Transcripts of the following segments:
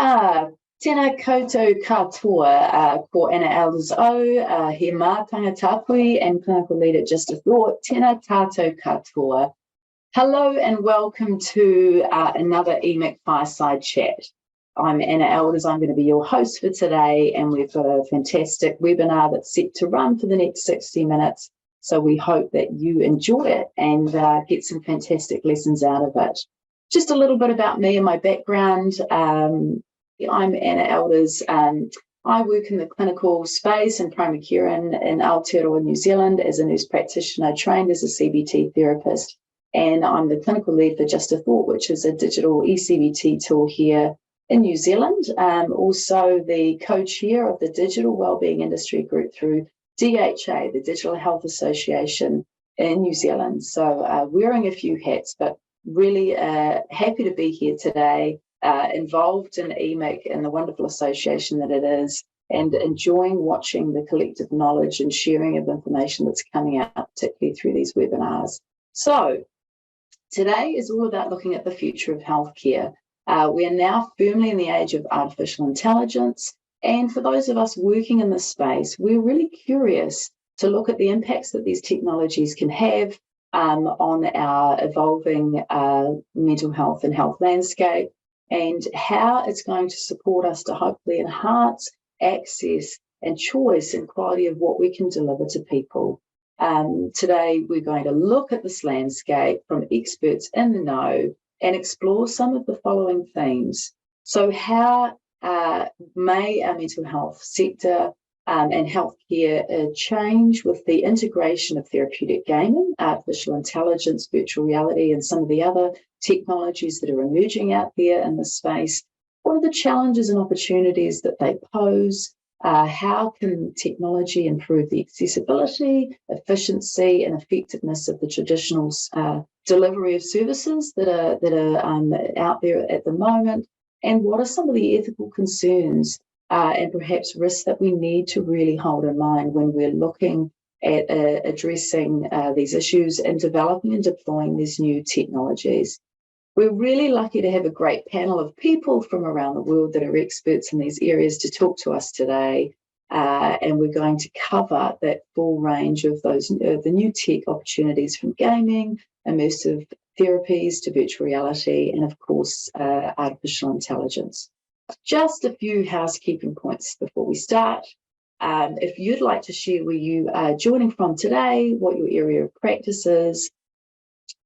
Tēnā koutou katoa, ko Anna Elders O, he mā tangatapui and clinical lead at Just a Thought. Tēnā tātou katoa. Hello and welcome to another EMIC Fireside Chat. I'm Anna Elders, I'm going to be your host for today, and we've got a fantastic webinar that's set to run for the next 60 minutes. So we hope that you enjoy it and get some fantastic lessons out of it. Just a little bit about me and my background. I'm Anna Elders. I work in the clinical space in primary care in Aotearoa, New Zealand as a nurse practitioner trained as a CBT therapist. And I'm the clinical lead for Just a Thought, which is a digital eCBT tool here in New Zealand. Also the co-chair of the Digital Wellbeing Industry Group through DHA, the Digital Health Association in New Zealand. So wearing a few hats, but really happy to be here today, involved in EMIC and the wonderful association that it is, and enjoying watching the collective knowledge and sharing of information that's coming out, particularly through these webinars. So today is all about looking at the future of healthcare. We are now firmly in the age of artificial intelligence, and for those of us working in this space, we're really curious to look at the impacts that these technologies can have on our evolving mental health and health landscape, and how it's going to support us to hopefully enhance access and choice and quality of what we can deliver to people. Today, we're going to look at this landscape from experts in the know and explore some of the following themes. So how may our mental health sector and healthcare change with the integration of therapeutic gaming, artificial intelligence, virtual reality, and some of the other technologies that are emerging out there in this space? What are the challenges and opportunities that they pose? How can technology improve the accessibility, efficiency, and effectiveness of the traditional delivery of services that are out there at the moment? And what are some of the ethical concerns and perhaps risks that we need to really hold in mind when we're looking at addressing these issues and developing and deploying these new technologies? We're really lucky to have a great panel of people from around the world that are experts in these areas to talk to us today. And we're going to cover that full range of those the new tech opportunities, from gaming, immersive therapies to virtual reality, and of course, artificial intelligence. Just a few housekeeping points before we start. If you'd like to share where you are joining from today, what your area of practice is,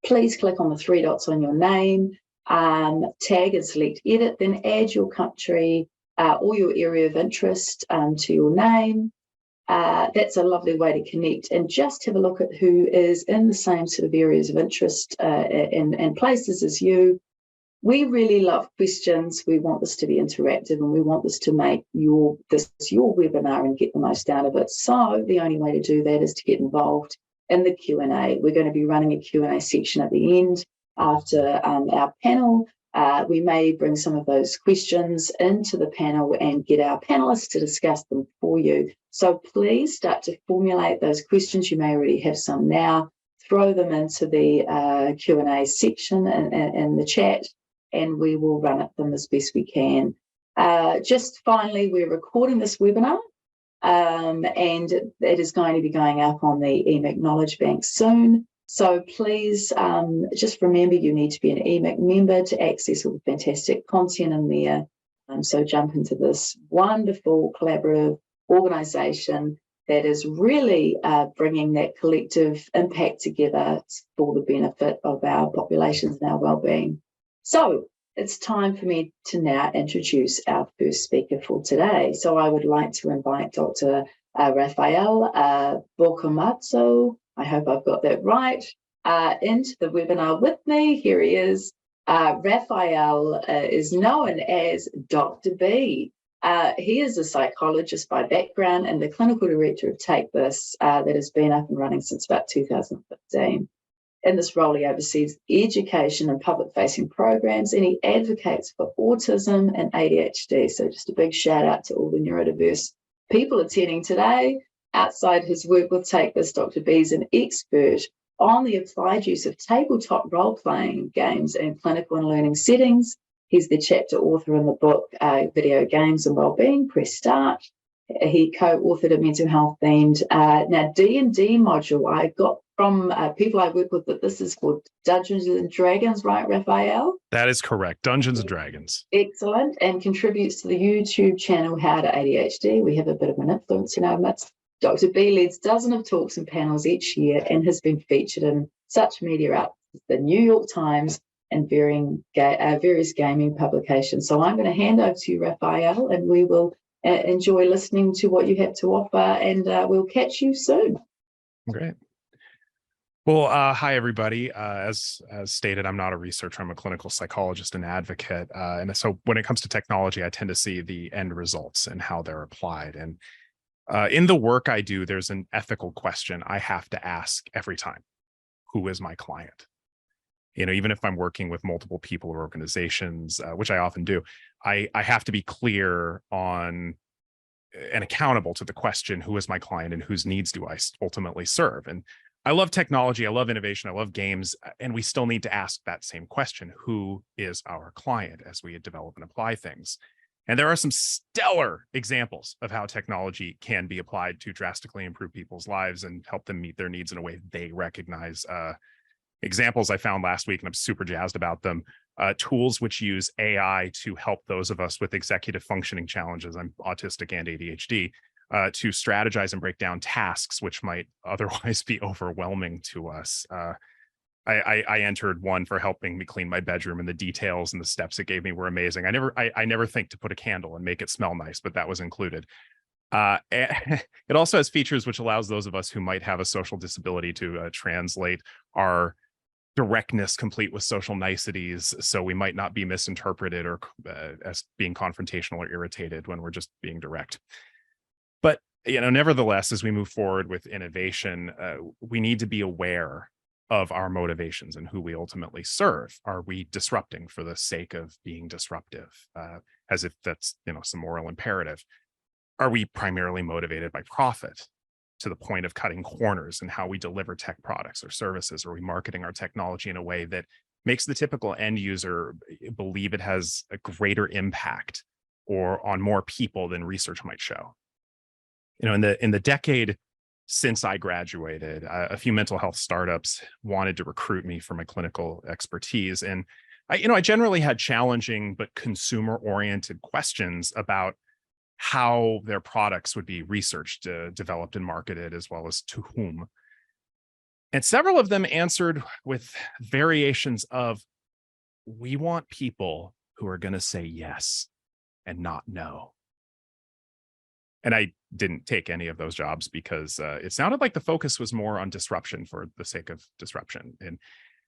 please click on the three dots on your name, tag and select edit, then add your country or your area of interest to your name. That's a lovely way to connect and just have a look at who is in the same sort of areas of interest and places as you. We really love questions. We want this to be interactive, and we want this to make your webinar and get the most out of it. So the only way to do that is to get involved in the Q&A. We're going to be running a Q&A section at the end after our panel. We may bring some of those questions into the panel and get our panelists to discuss them for you. So please start to formulate those questions. You may already have some now. Throw them into the Q&A section in the chat, and we will run at them as best we can. Just finally, we're recording this webinar, and it is going to be going up on the EMIC Knowledge Bank soon. So please just remember, you need to be an EMIC member to access all the fantastic content in there. So jump into this wonderful collaborative organisation that is really bringing that collective impact together for the benefit of our populations and our wellbeing. So it's time for me to now introduce our first speaker for today. So I would like to invite Dr. Rafael Bocamatso, I hope I've got that right, into the webinar with me. Here he is. Rafael is known as Dr. B. He is a psychologist by background and the clinical director of Take This that has been up and running since about 2015. In this role, he oversees education and public-facing programs, and he advocates for autism and ADHD. So just a big shout out to all the neurodiverse people attending today. Outside his work with Take This, Dr. B is an expert on the applied use of tabletop role-playing games in clinical and learning settings. He's the chapter author in the book, Video Games and Wellbeing. Press start. He co-authored a mental health themed now D&D module. I got from people I work with that this is called Dungeons and Dragons, right, Raphael? That is correct. Dungeons and Dragons. Excellent, and contributes to the YouTube channel How to ADHD. We have a bit of an influence in our midst. Dr. B leads dozens of talks and panels each year and has been featured in such media outlets as the New York Times and various gaming publications. So I'm going to hand over to you, Raphael, and we will enjoy listening to what you have to offer, and we'll catch you soon. Great. Well, hi, everybody. As stated, I'm not a researcher. I'm a clinical psychologist and advocate. And so when it comes to technology, I tend to see the end results and how they're applied. And in the work I do, there's an ethical question I have to ask every time. Who is my client? You know, even if I'm working with multiple people or organizations, which I often do, I have to be clear on and accountable to the question, who is my client and whose needs do I ultimately serve? And I love technology, I love innovation, I love games, and we still need to ask that same question, who is our client as we develop and apply things? And there are some stellar examples of how technology can be applied to drastically improve people's lives and help them meet their needs in a way they recognize. Examples I found last week, and I'm super jazzed about them, tools which use AI to help those of us with executive functioning challenges, I'm autistic and ADHD, to strategize and break down tasks which might otherwise be overwhelming to us. I entered one for helping me clean my bedroom, and the details and the steps it gave me were amazing. I never think to put a candle and make it smell nice, but that was included. It also has features which allows those of us who might have a social disability to translate our directness complete with social niceties, so we might not be misinterpreted or as being confrontational or irritated when we're just being direct. But nevertheless, as we move forward with innovation, we need to be aware of our motivations and who we ultimately serve. Are we disrupting for the sake of being disruptive, as if that's some moral imperative? Are we primarily motivated by profit to the point of cutting corners in how we deliver tech products or services? Are we marketing our technology in a way that makes the typical end user believe it has a greater impact or on more people than research might show? In the decade since I graduated, a few mental health startups wanted to recruit me for my clinical expertise. And I generally had challenging but consumer-oriented questions about how their products would be researched, developed, and marketed, as well as to whom. And several of them answered with variations of, we want people who are going to say yes and not no. And I didn't take any of those jobs because it sounded like the focus was more on disruption for the sake of disruption. And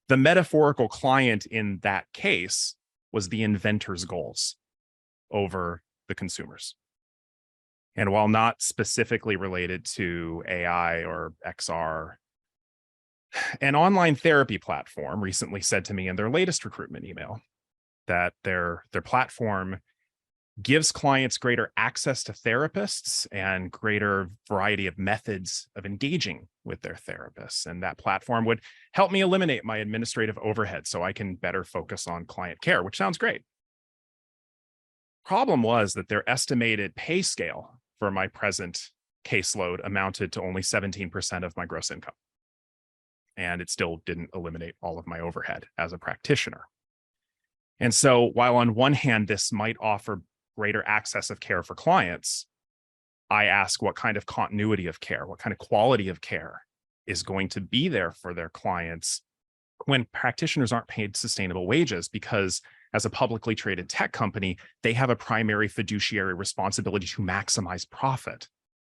the metaphorical client in that case was the inventor's goals over the consumers. And while not specifically related to AI or XR, an online therapy platform recently said to me in their latest recruitment email that their platform gives clients greater access to therapists and greater variety of methods of engaging with their therapists. And that platform would help me eliminate my administrative overhead so I can better focus on client care, which sounds great. Problem was that their estimated pay scale for my present caseload amounted to only 17% of my gross income. And it still didn't eliminate all of my overhead as a practitioner. And so while on one hand, this might offer greater access of care for clients, I ask what kind of continuity of care, what kind of quality of care is going to be there for their clients when practitioners aren't paid sustainable wages, because as a publicly traded tech company, they have a primary fiduciary responsibility to maximize profit.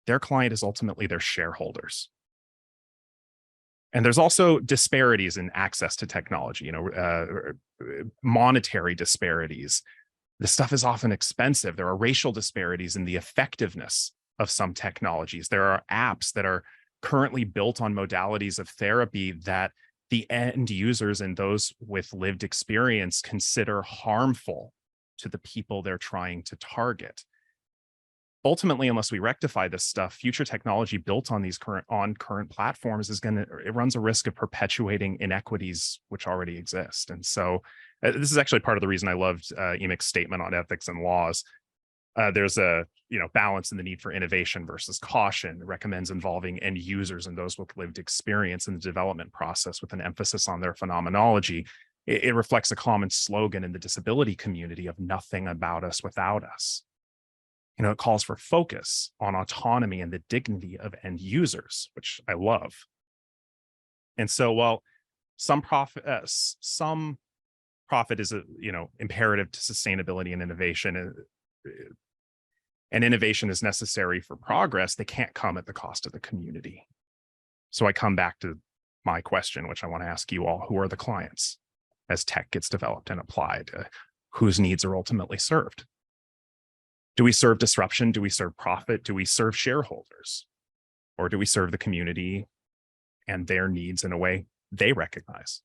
Their client is ultimately their shareholders. And there's also disparities in access to technology, monetary disparities. This stuff is often expensive. There are racial disparities in the effectiveness of some technologies. There are apps that are currently built on modalities of therapy that the end users and those with lived experience consider harmful to the people they're trying to target. Ultimately, unless we rectify this stuff, future technology built on these current platforms it runs a risk of perpetuating inequities which already exist. And so This is actually part of the reason I loved Emek's statement on ethics and laws. There's a balance in the need for innovation versus caution. It recommends involving end users and those with lived experience in the development process with an emphasis on their phenomenology. It reflects a common slogan in the disability community of nothing about us without us. It calls for focus on autonomy and the dignity of end users, which I love. And so while some profit is imperative to sustainability and innovation, and innovation is necessary for progress, they can't come at the cost of the community. So I come back to my question, which I want to ask you all: who are the clients as tech gets developed and applied? Whose needs are ultimately served? Do we serve disruption? Do we serve profit? Do we serve shareholders? Or do we serve the community and their needs in a way they recognize?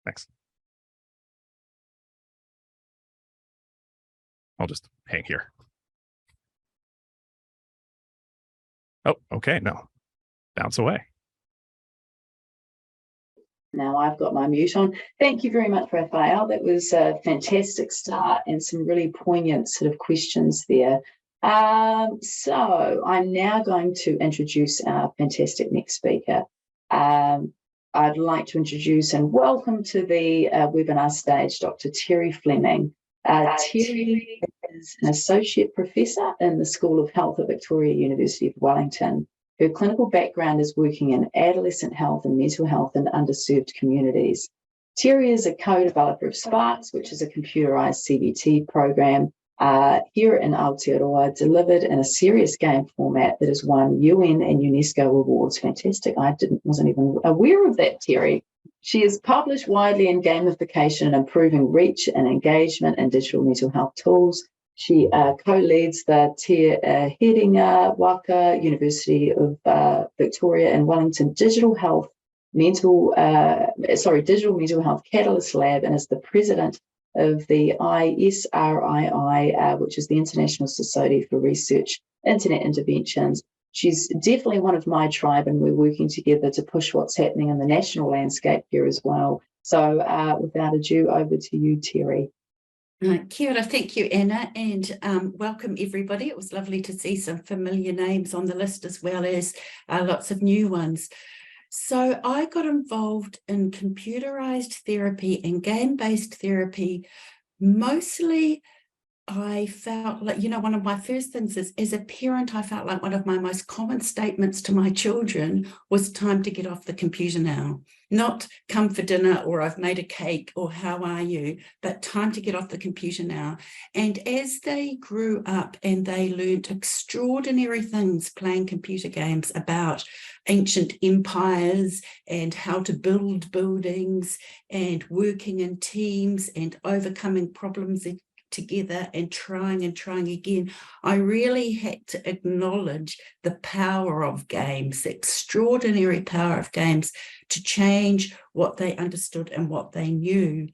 Thanks. I'll just hang here. Oh, okay, no, bounce away. Now I've got my mute on. Thank you very much, Raphael. That was a fantastic start and some really poignant sort of questions there. So I'm now going to introduce our fantastic next speaker. I'd like to introduce and welcome to the webinar stage Dr. Terry Fleming. Terry is an associate professor in the School of Health at Victoria University of Wellington. Her clinical background is working in adolescent health and mental health in underserved communities. Terry is a co-developer of Sparks, which is a computerized CBT program here in Aotearoa, delivered in a serious game format that has won UN and UNESCO awards. Fantastic. I wasn't even aware of that, Terry. She is published widely in gamification and improving reach and engagement in digital mental health tools. She co-leads the Te Herenga Waka University of Victoria and Wellington Digital Mental Health Catalyst Lab, and is the president of the ISRII, which is the International Society for Research Internet Interventions. She's definitely one of my tribe, and we're working together to push what's happening in the national landscape here as well. So without ado, over to you, Terry. Kia ora, thank you, Anna, and welcome everybody. It was lovely to see some familiar names on the list as well as lots of new ones. So I got involved in computerized therapy and game-based therapy. Mostly I felt like, one of my first things is, as a parent, I felt like one of my most common statements to my children was time to get off the computer now. Not come for dinner or I've made a cake or how are you, but time to get off the computer now. And as they grew up and they learned extraordinary things playing computer games about ancient empires and how to build buildings and working in teams and overcoming problems together and trying again, I really had to acknowledge the power of games, the extraordinary power of games to change what they understood and what they knew.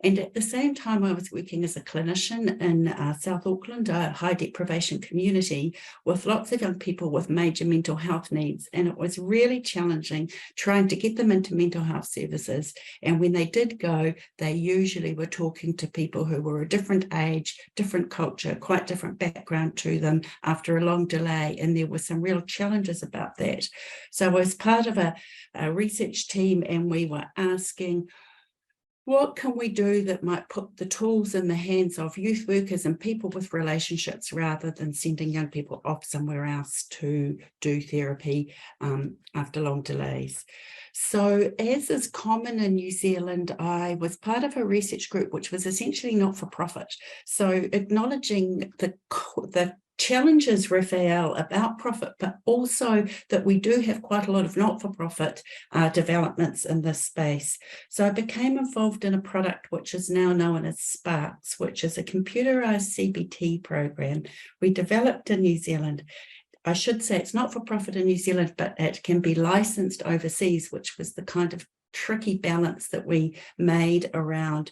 And at the same time, I was working as a clinician in South Auckland, a high deprivation community with lots of young people with major mental health needs. And it was really challenging trying to get them into mental health services. And when they did go, they usually were talking to people who were a different age, different culture, quite different background to them after a long delay. And there were some real challenges about that. So I was part of a research team, and we were asking, what can we do that might put the tools in the hands of youth workers and people with relationships rather than sending young people off somewhere else to do therapy after long delays? So as is common in New Zealand, I was part of a research group which was essentially not-for-profit. So acknowledging the challenges, Raphael, about profit, but also that we do have quite a lot of not-for-profit developments in this space. So I became involved in a product which is now known as Sparks, which is a computerized CBT program we developed in New Zealand. I should say it's not for profit in New Zealand, but it can be licensed overseas, which was the kind of tricky balance that we made around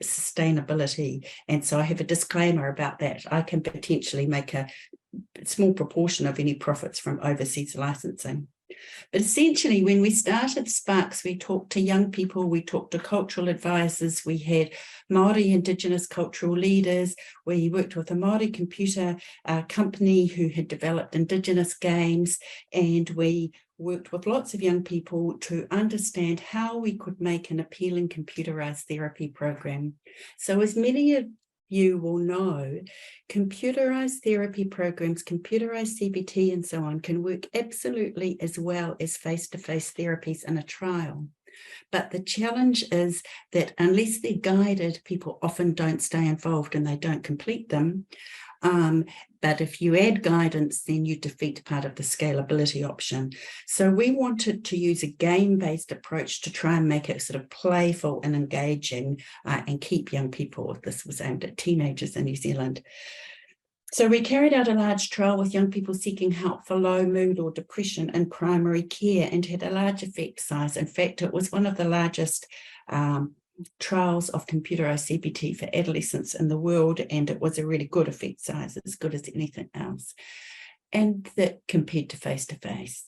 sustainability. And so I have a disclaimer about that. I can potentially make a small proportion of any profits from overseas licensing. But essentially, when we started Sparks, we talked to young people, we talked to cultural advisors, we had Māori Indigenous cultural leaders, we worked with a Māori computer company who had developed Indigenous games, and we worked with lots of young people to understand how we could make an appealing computerized therapy program. So as many of you will know, computerized therapy programs, computerized CBT and so on can work absolutely as well as face-to-face therapies in a trial. But the challenge is that unless they're guided, people often don't stay involved and they don't complete them. But if you add guidance, then you defeat part of the scalability option. So we wanted to use a game-based approach to try and make it sort of playful and engaging and keep young people. This was aimed at teenagers in New Zealand. So we carried out a large trial with young people seeking help for low mood or depression in primary care and had a large effect size. In fact, it was one of the largest trials of computerized CBT for adolescents in the world, and it was a really good effect size, as good as anything else, and that compared to face-to-face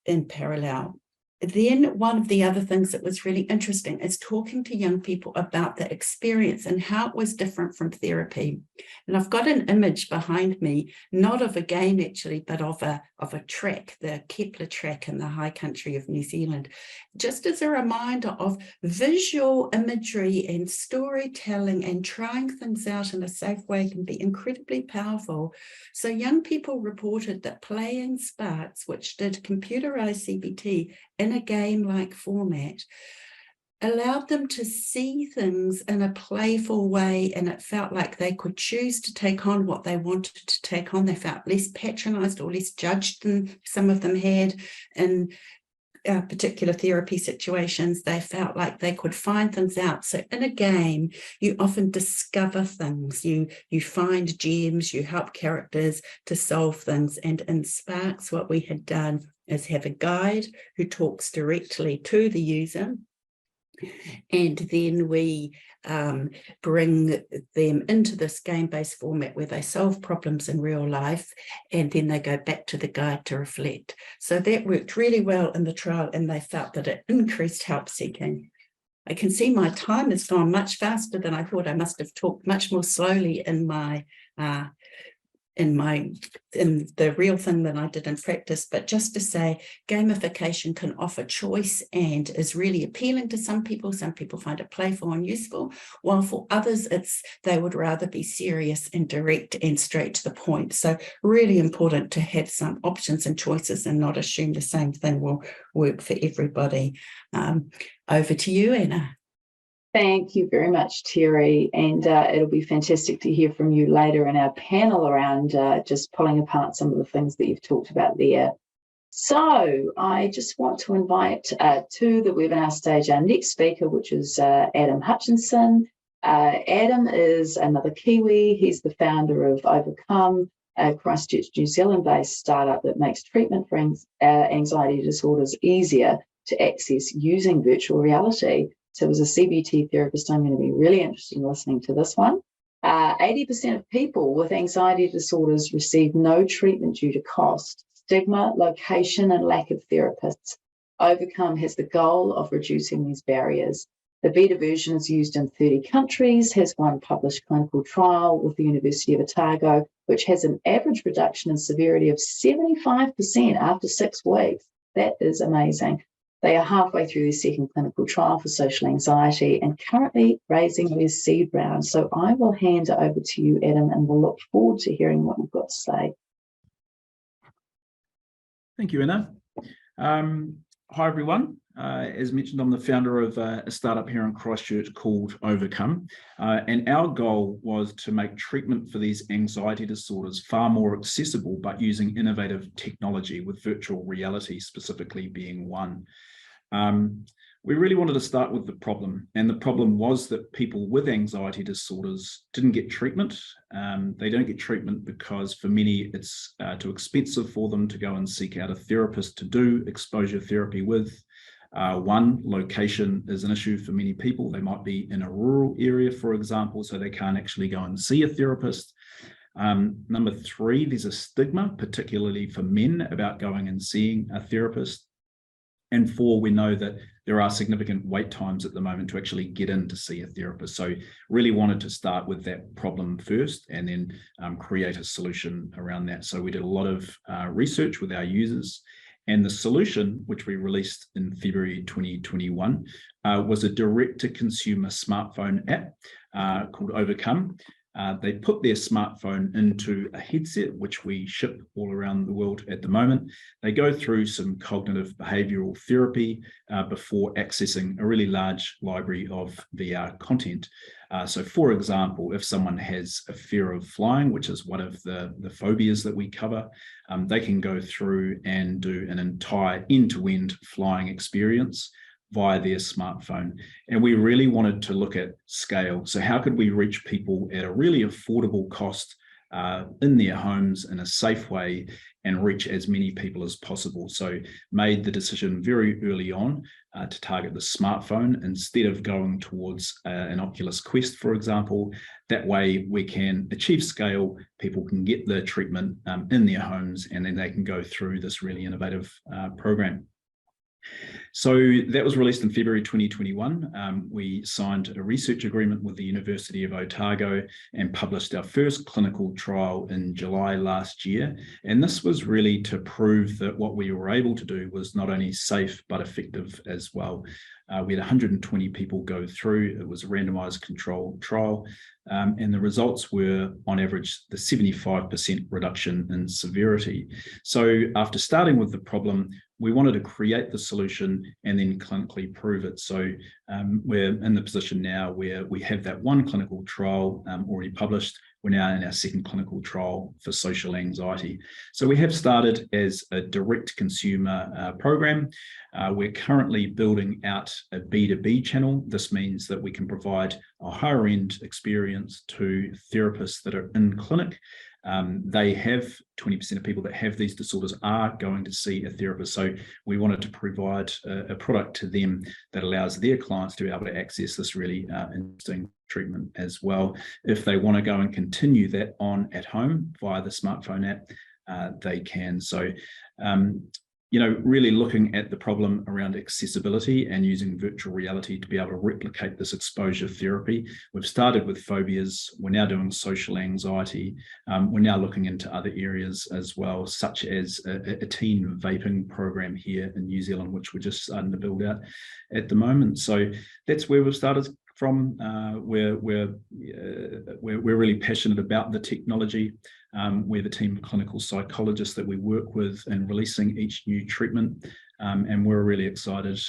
in parallel. Then one of the other things that was really interesting is talking to young people about the experience and how it was different from therapy. And I've got an image behind me, not of a game actually, but of a track, the Kepler track in the high country of New Zealand, just as a reminder of visual imagery and storytelling, and trying things out in a safe way can be incredibly powerful. So young people reported that playing Sparks, which did computerized CBT in a game-like format, allowed them to see things in a playful way, and it felt like they could choose to take on what they wanted to take on. They felt less patronized or less judged than some of them had in particular therapy situations. They felt like they could find things out. So in a game, you often discover things, you find gems, you help characters to solve things. And in Sparks, what we had done is have a guide who talks directly to the user, and then we bring them into this game-based format where they solve problems in real life, and then they go back to the guide to reflect. So that worked really well in the trial, and they felt that it increased help seeking. I can see my time has gone much faster than I thought. I must have talked much more slowly in the real thing than I did in practice. But just to say, gamification can offer choice and is really appealing to some people. Some people find it playful and useful, while for others they would rather be serious and direct and straight to the point. So really important to have some options and choices and not assume the same thing will work for everybody. Over to you, Anna. Thank you very much, Terry, and it'll be fantastic to hear from you later in our panel around just pulling apart some of the things that you've talked about there. So I just want to invite to the webinar stage our next speaker, which is Adam Hutchinson. Adam is another Kiwi. He's the founder of Overcome, a Christchurch, New Zealand-based startup that makes treatment for anxiety disorders easier to access using virtual reality. So as a CBT therapist, I'm going to be really interested in listening to this one. 80% of people with anxiety disorders receive no treatment due to cost, stigma, location, and lack of therapists. Overcome has the goal of reducing these barriers. The beta version is used in 30 countries, has one published clinical trial with the University of Otago, which has an average reduction in severity of 75% after 6 weeks. That is amazing. They are halfway through their second clinical trial for social anxiety and currently raising their seed round. So I will hand it over to you, Adam, and we'll look forward to hearing what you've got to say. Thank you, Anna. Hi, everyone. As mentioned, I'm the founder of a startup here in Christchurch called Overcome. And our goal was to make treatment for these anxiety disorders far more accessible, but using innovative technology, with virtual reality specifically being one. We really wanted to start with the problem, and the problem was that people with anxiety disorders didn't get treatment. They don't get treatment because for many it's too expensive for them to go and seek out a therapist to do exposure therapy with. One, location is an issue for many people. They might be in a rural area, for example, so they can't actually go and see a therapist. Number 3, there's a stigma, particularly for men, about going and seeing a therapist. And 4, we know that there are significant wait times at the moment to actually get in to see a therapist. So really wanted to start with that problem first and then create a solution around that. So we did a lot of research with our users, and the solution, which we released in February 2021, was a direct-to-consumer smartphone app called Overcome. They put their smartphone into a headset, which we ship all around the world at the moment. They go through some cognitive behavioral therapy before accessing a really large library of VR content. So for example, if someone has a fear of flying, which is one of the phobias that we cover, they can go through and do an entire end-to-end flying experience via their smartphone. And we really wanted to look at scale. So how could we reach people at a really affordable cost in their homes in a safe way and reach as many people as possible? So made the decision very early on to target the smartphone instead of going towards an Oculus Quest, for example. That way we can achieve scale, people can get the treatment in their homes, and then they can go through this really innovative program. So that was released in February 2021. We signed a research agreement with the University of Otago and published our first clinical trial in July last year. And this was really to prove that what we were able to do was not only safe, but effective as well. We had 120 people go through. It was a randomized controlled trial. And the results were, on average, the 75% reduction in severity. So after starting with the problem, we wanted to create the solution and then clinically prove it. So we're in the position now where we have that one clinical trial already published. We're now in our second clinical trial for social anxiety. So we have started as a direct consumer program. We're currently building out a B2B channel. This means that we can provide a higher end experience to therapists that are in clinic. They have 20% of people that have these disorders are going to see a therapist. So we wanted to provide a product to them that allows their clients to be able to access this really interesting treatment as well. If they want to go and continue that on at home via the smartphone app, they can. So, really looking at the problem around accessibility and using virtual reality to be able to replicate this exposure therapy. We've started with phobias. We're now doing social anxiety. We're now looking into other areas as well, such as a teen vaping program here in New Zealand, which we're just starting to build out at the moment. So that's where we've started from. We're really passionate about the technology. We're the team of clinical psychologists that we work with in releasing each new treatment, and we're really excited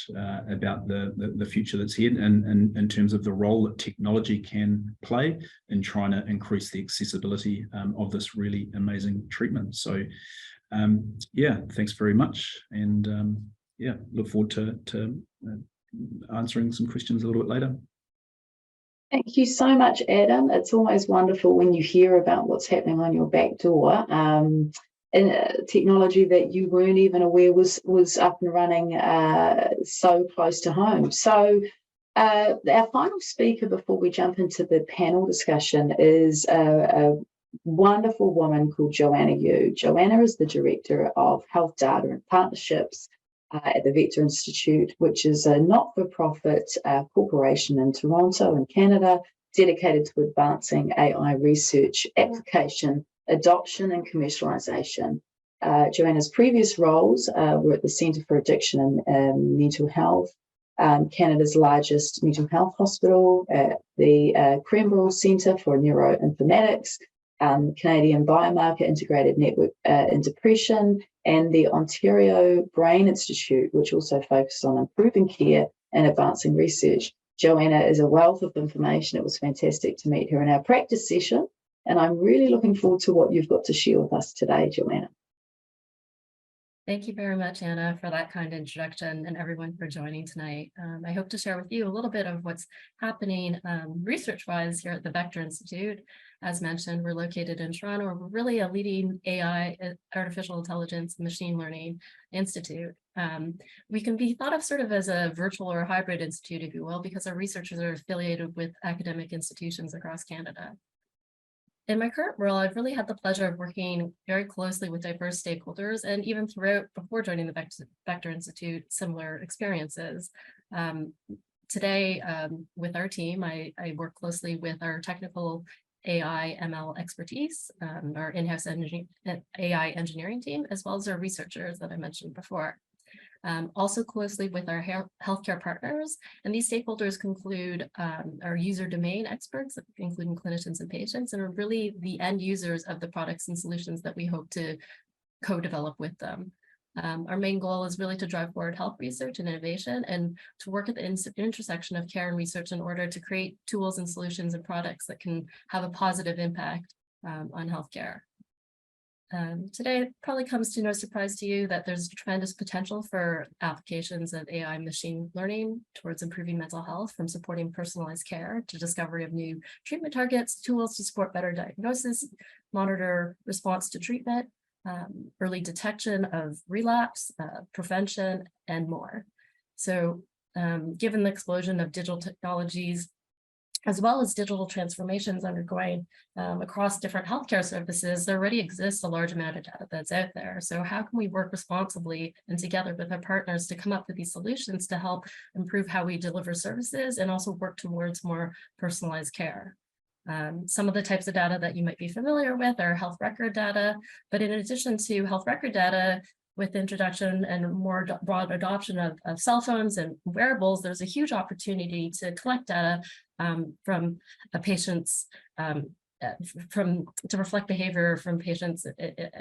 about the future that's here and in terms of the role that technology can play in trying to increase the accessibility of this really amazing treatment. So thanks very much, and look forward to answering some questions a little bit later. Thank you so much, Adam. It's always wonderful when you hear about what's happening on your back door, and technology that you weren't even aware was up and running so close to home. So our final speaker before we jump into the panel discussion is a wonderful woman called Joanna Yu. Joanna is the Director of Health Data and Partnerships at the Vector Institute, which is a not-for-profit corporation in Toronto in Canada, dedicated to advancing AI research, application, adoption and commercialization. Joanna's previous roles were at the Centre for Addiction and Mental Health, Canada's largest mental health hospital, the Cranbrook Centre for Neuroinformatics, Canadian Biomarker Integrated Network in Depression, and the Ontario Brain Institute, which also focuses on improving care and advancing research. Joanna is a wealth of information. It was fantastic to meet her in our practice session, and I'm really looking forward to what you've got to share with us today, Joanna. Thank you very much, Anna, for that kind introduction, and everyone for joining tonight. I hope to share with you a little bit of what's happening research-wise here at the Vector Institute. As mentioned, we're located in Toronto. We're really a leading AI, artificial intelligence, machine learning institute. We can be thought of sort of as a virtual or hybrid institute, if you will, because our researchers are affiliated with academic institutions across Canada. In my current role, I've really had the pleasure of working very closely with diverse stakeholders, and even before joining the Vector Institute, similar experiences. Today, with our team, I work closely with our technical AI ML expertise, our in-house AI engineering team, as well as our researchers that I mentioned before. Also closely with our healthcare partners, and these stakeholders conclude our user domain experts, including clinicians and patients, and are really the end users of the products and solutions that we hope to co-develop with them. Our main goal is really to drive forward health research and innovation, and to work at the intersection of care and research in order to create tools and solutions and products that can have a positive impact on healthcare. Today, it probably comes to no surprise to you that there's tremendous potential for applications of AI machine learning towards improving mental health, from supporting personalized care to discovery of new treatment targets, tools to support better diagnosis, monitor response to treatment, early detection of relapse, prevention, and more. So given the explosion of digital technologies, as well as digital transformations undergoing across different healthcare services, there already exists a large amount of data that's out there. So how can we work responsibly and together with our partners to come up with these solutions to help improve how we deliver services and also work towards more personalized care? Some of the types of data that you might be familiar with are health record data, but in addition to health record data, with introduction and more broad adoption of cell phones and wearables, there's a huge opportunity to collect data from a patient's, to reflect behavior from patients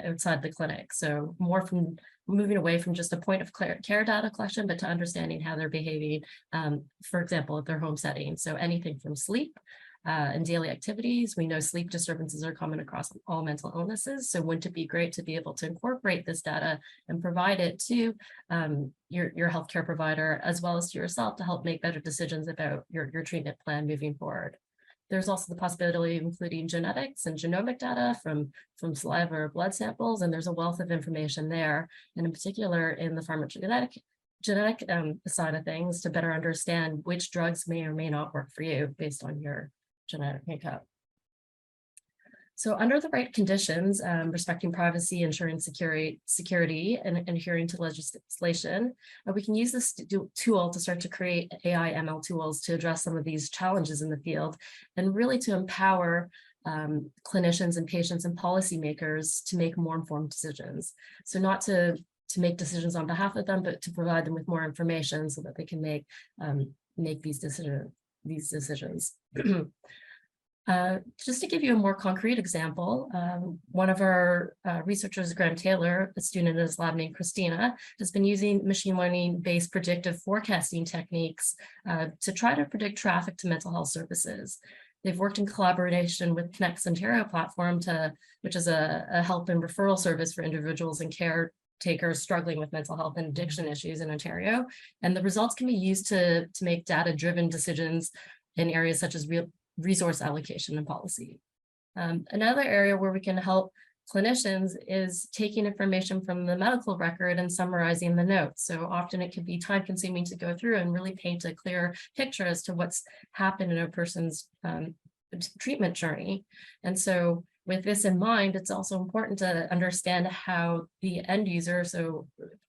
outside the clinic. So more from moving away from just a point of care data collection, but to understanding how they're behaving, for example, at their home setting. So anything from sleep, and daily activities. We know sleep disturbances are common across all mental illnesses. So wouldn't it be great to be able to incorporate this data and provide it to your healthcare provider, as well as to yourself, to help make better decisions about your treatment plan moving forward? There's also the possibility of including genetics and genomic data from saliva or blood samples, and there's a wealth of information there, and in particular in the pharmacogenetic side of things, to better understand which drugs may or may not work for you based on your genetic makeup. So under the right conditions, respecting privacy, ensuring security, and adhering to legislation, we can use this tool to start to create AI ML tools to address some of these challenges in the field, and really to empower clinicians and patients and policymakers to make more informed decisions. So not to make decisions on behalf of them, but to provide them with more information so that they can make these decisions. Just to give you a more concrete example, one of our researchers, Graham Taylor, a student in his lab named Christina, has been using machine learning-based predictive forecasting techniques to try to predict traffic to mental health services. They've worked in collaboration with Connect's Ontario platform, which is a help and referral service for individuals and caretakers struggling with mental health and addiction issues in Ontario. And the results can be used to make data-driven decisions in areas such as resource allocation and policy. Another area where we can help clinicians is taking information from the medical record and summarizing the notes. So often it can be time consuming to go through and really paint a clear picture as to what's happened in a person's treatment journey. And so with this in mind, it's also important to understand how the end user, so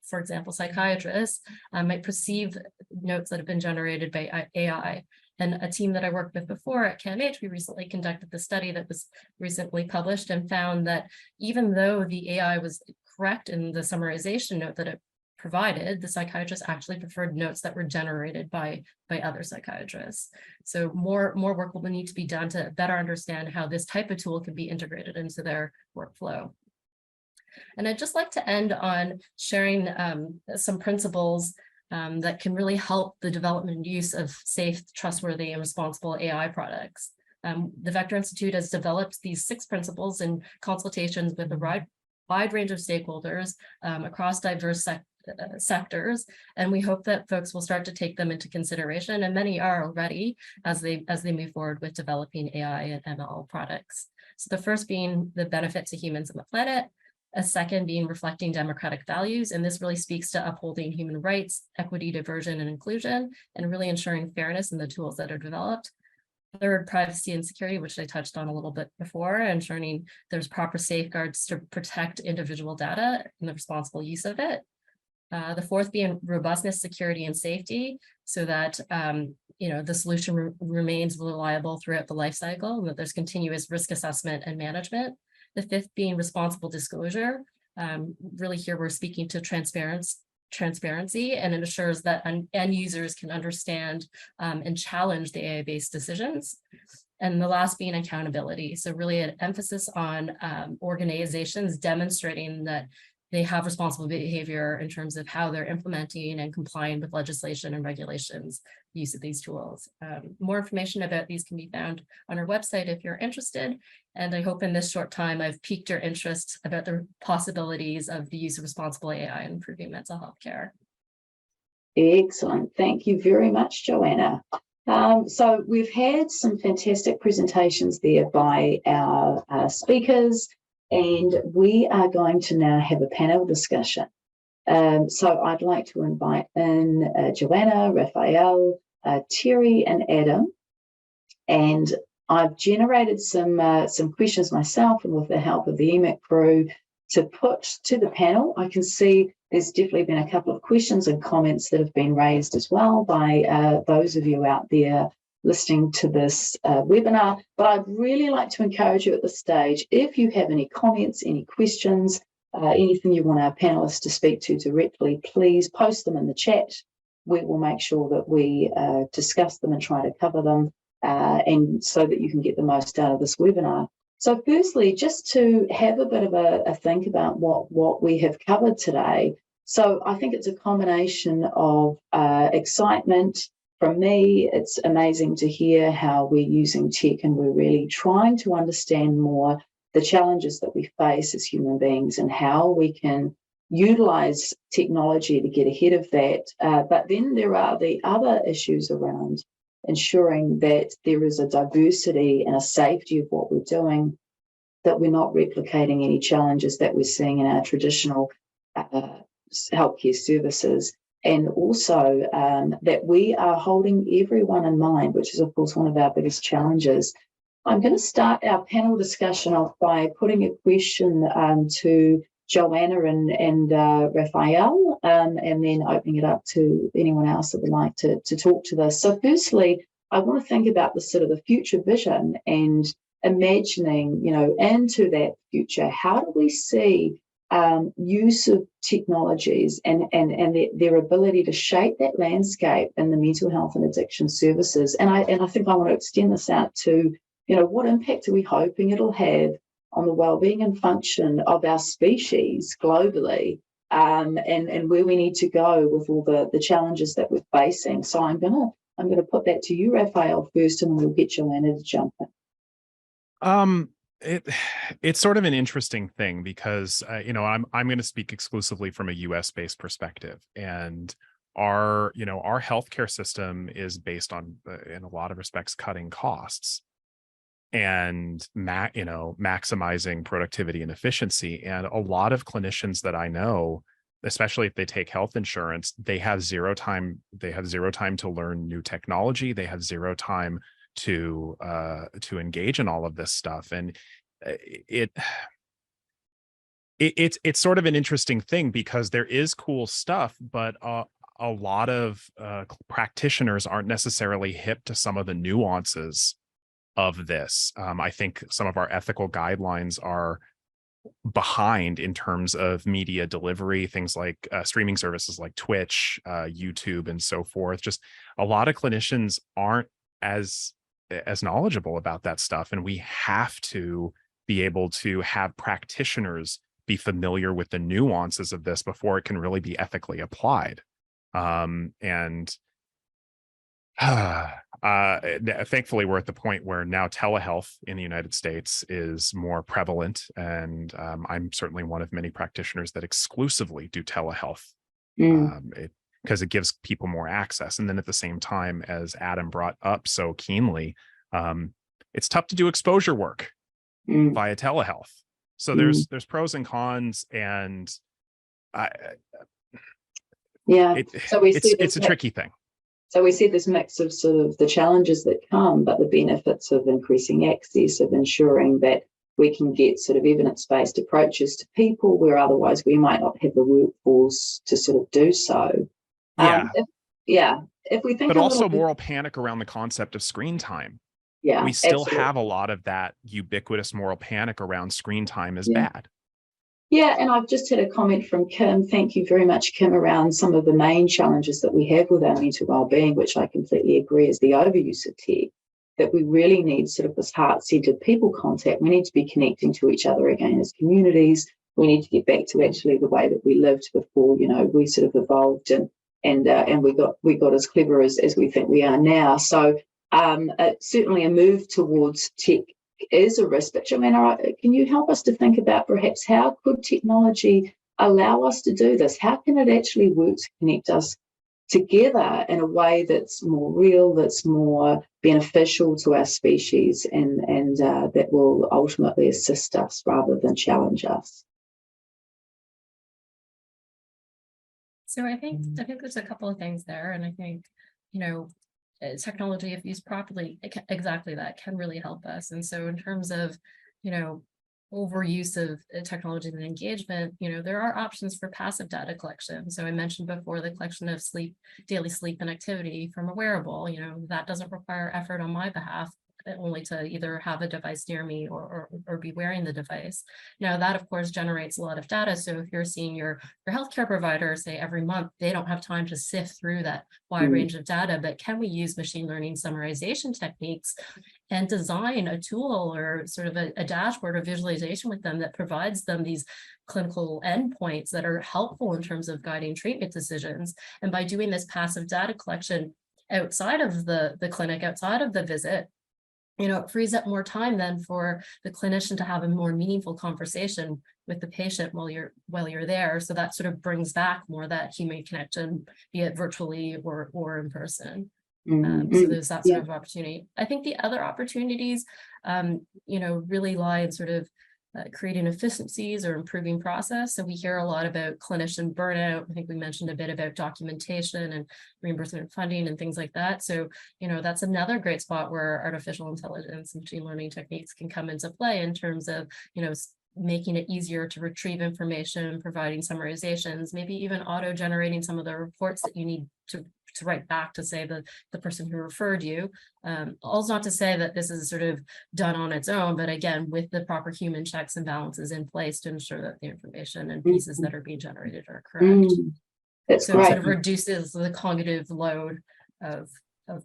for example, psychiatrists, might perceive notes that have been generated by AI. And a team that I worked with before at CAMH, we recently conducted the study that was recently published and found that even though the AI was correct in the summarization note that it provided, the psychiatrists actually preferred notes that were generated by other psychiatrists. So more work will need to be done to better understand how this type of tool can be integrated into their workflow. And I'd just like to end on sharing some principles that can really help the development and use of safe, trustworthy, and responsible AI products. The Vector Institute has developed these 6 principles in consultations with a wide range of stakeholders across diverse sectors, and we hope that folks will start to take them into consideration, and many are already as they move forward with developing AI and ML products. So the first being the benefit to humans and the planet, a second being reflecting democratic values, and this really speaks to upholding human rights, equity, diversion, and inclusion, and really ensuring fairness in the tools that are developed. Third, privacy and security, which I touched on a little bit before, ensuring there's proper safeguards to protect individual data and the responsible use of it. The fourth being robustness, security, and safety, so that the solution remains reliable throughout the life cycle, and that there's continuous risk assessment and management. The fifth being responsible disclosure. Really here we're speaking to transparency, and it ensures that end users can understand and challenge the AI-based decisions. And the last being accountability. So really an emphasis on organizations demonstrating that they have responsible behavior in terms of how they're implementing and complying with legislation and regulations, use of these tools. More information about these can be found on our website if you're interested. And I hope in this short time, I've piqued your interest about the possibilities of the use of responsible AI in improving mental health care. Excellent. Thank you very much, Joanna. So we've had some fantastic presentations there by our speakers, and we are going to now have a panel discussion. So I'd like to invite in Joanna, Raphael, Terry, and Adam. And I've generated some questions myself, and with the help of the EMIC crew, to put to the panel. I can see there's definitely been a couple of questions and comments that have been raised as well by those of you out there listening to this webinar. But I'd really like to encourage you at this stage, if you have any comments, any questions, anything you want our panelists to speak to directly, please post them in the chat. We will make sure that we discuss them and try to cover them, and so that you can get the most out of this webinar. So firstly, just to have a bit of a think about what we have covered today. So I think it's a combination of excitement. From me, it's amazing to hear how we're using tech and we're really trying to understand more the challenges that we face as human beings and how we can utilize technology to get ahead of that. But then there are the other issues around ensuring that there is a diversity and a safety of what we're doing, that we're not replicating any challenges that we're seeing in our traditional healthcare services, and also that we are holding everyone in mind, which is, of course, one of our biggest challenges. I'm going to start our panel discussion off by putting a question to Joanna and Raphael, and then opening it up to anyone else that would like to talk to this. So firstly, I want to think about the sort of the future vision and imagining, into that future. How do we see use of technologies and their ability to shape that landscape in the mental health and addiction services? And I think I want to extend this out to, what impact are we hoping it'll have on the well-being and function of our species globally, and where we need to go with all the challenges that we're facing. So I'm gonna put that to you, Raphael, first, and we'll get Joanna to jump in. It's sort of an interesting thing because I'm going to speak exclusively from a US based perspective, and our healthcare system is based on, in a lot of respects, cutting costs and maximizing productivity and efficiency. And a lot of clinicians that I know, especially if they take health insurance, they have zero time to learn new technology. They have zero time to engage in all of this stuff. And it's sort of an interesting thing because there is cool stuff, but a lot of practitioners aren't necessarily hip to some of the nuances of this. I think some of our ethical guidelines are behind in terms of media delivery, things like streaming services like Twitch, YouTube, and so forth. Just a lot of clinicians aren't as knowledgeable about that stuff, and we have to be able to have practitioners be familiar with the nuances of this before it can really be ethically applied. Thankfully, we're at the point where now telehealth in the United States is more prevalent, and I'm certainly one of many practitioners that exclusively do telehealth because it gives people more access. And then at the same time, as Adam brought up so keenly, it's tough to do exposure work via telehealth. So there's pros and cons, and so it's a tricky thing. So we see this mix of sort of the challenges that come, but the benefits of increasing access, of ensuring that we can get sort of evidence-based approaches to people where otherwise we might not have the workforce to sort of do so. If we think, but also moral panic around the concept of screen time. Yeah, we still absolutely have a lot of that ubiquitous moral panic around screen time is bad. Yeah, and I've just had a comment from Kim. Thank you very much, Kim, around some of the main challenges that we have with our mental well-being, which I completely agree is the overuse of tech, that we really need sort of this heart-centered people contact. We need to be connecting to each other again as communities. We need to get back to actually the way that we lived before, we sort of evolved and we got as clever as we think we are now. So certainly a move towards tech is a risk. But Joanna, can you help us to think about perhaps how could technology allow us to do this? How can it actually work to connect us together in a way that's more real, that's more beneficial to our species, and that will ultimately assist us rather than challenge us? So I think there's a couple of things there, and I think technology, if used properly, exactly that can really help us. And so in terms of overuse of technology and engagement, there are options for passive data collection. So I mentioned before the collection of daily sleep and activity from a wearable. That doesn't require effort on my behalf, only to either have a device near me or be wearing the device. Now that of course generates a lot of data. So if you're seeing your healthcare provider, say every month, they don't have time to sift through that wide range of data, but can we use machine learning summarization techniques and design a tool or sort of a dashboard or visualization with them that provides them these clinical endpoints that are helpful in terms of guiding treatment decisions? And by doing this passive data collection outside of the clinic, outside of the visit, it frees up more time then for the clinician to have a more meaningful conversation with the patient while you're there. So that sort of brings back more that human connection, be it virtually or in person. So there's that sort of opportunity. I think the other opportunities, really lie in sort of creating efficiencies or improving process. So we hear a lot about clinician burnout. I think we mentioned a bit about documentation and reimbursement funding and things like that. So, that's another great spot where artificial intelligence and machine learning techniques can come into play in terms of, making it easier to retrieve information, providing summarizations, maybe even auto-generating some of the reports that you need to write back to say the person who referred you. All's not to say that this is sort of done on its own, but again, with the proper human checks and balances in place to ensure that the information and pieces that are being generated are correct. That's so great. It sort of reduces the cognitive load of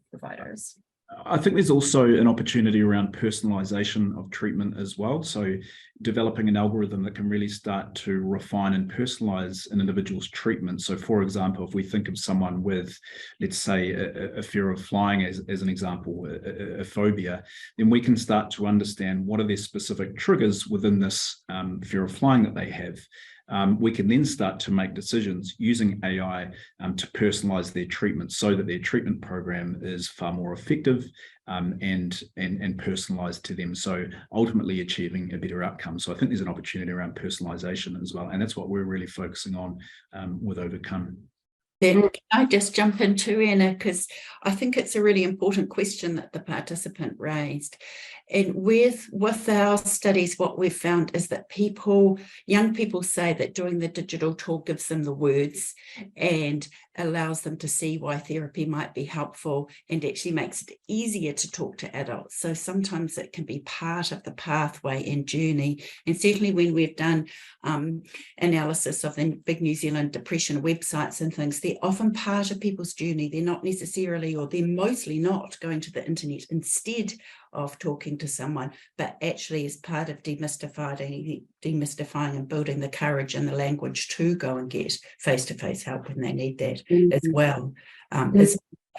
providers. I think there's also an opportunity around personalization of treatment as well. So developing an algorithm that can really start to refine and personalize an individual's treatment. So for example, if we think of someone with, let's say, a fear of flying as an example, a phobia, then we can start to understand what are their specific triggers within this fear of flying that they have. We can then start to make decisions using AI to personalize their treatment so that their treatment program is far more effective and personalized to them. So ultimately achieving a better outcome. So I think there's an opportunity around personalization as well. And that's what we're really focusing on with Overcome. Then can I just jump in too, Anna, because I think it's a really important question that the participant raised. And with our studies, what we've found is that young people say that doing the digital tool gives them the words and allows them to see why therapy might be helpful and actually makes it easier to talk to adults. So sometimes it can be part of the pathway and journey. And certainly when we've done analysis of the big New Zealand depression websites and things, they're often part of people's journey. They're not necessarily, or they're mostly not going to the internet instead of talking to someone, but actually as part of demystifying and building the courage and the language to go and get face-to-face help when they need that as well,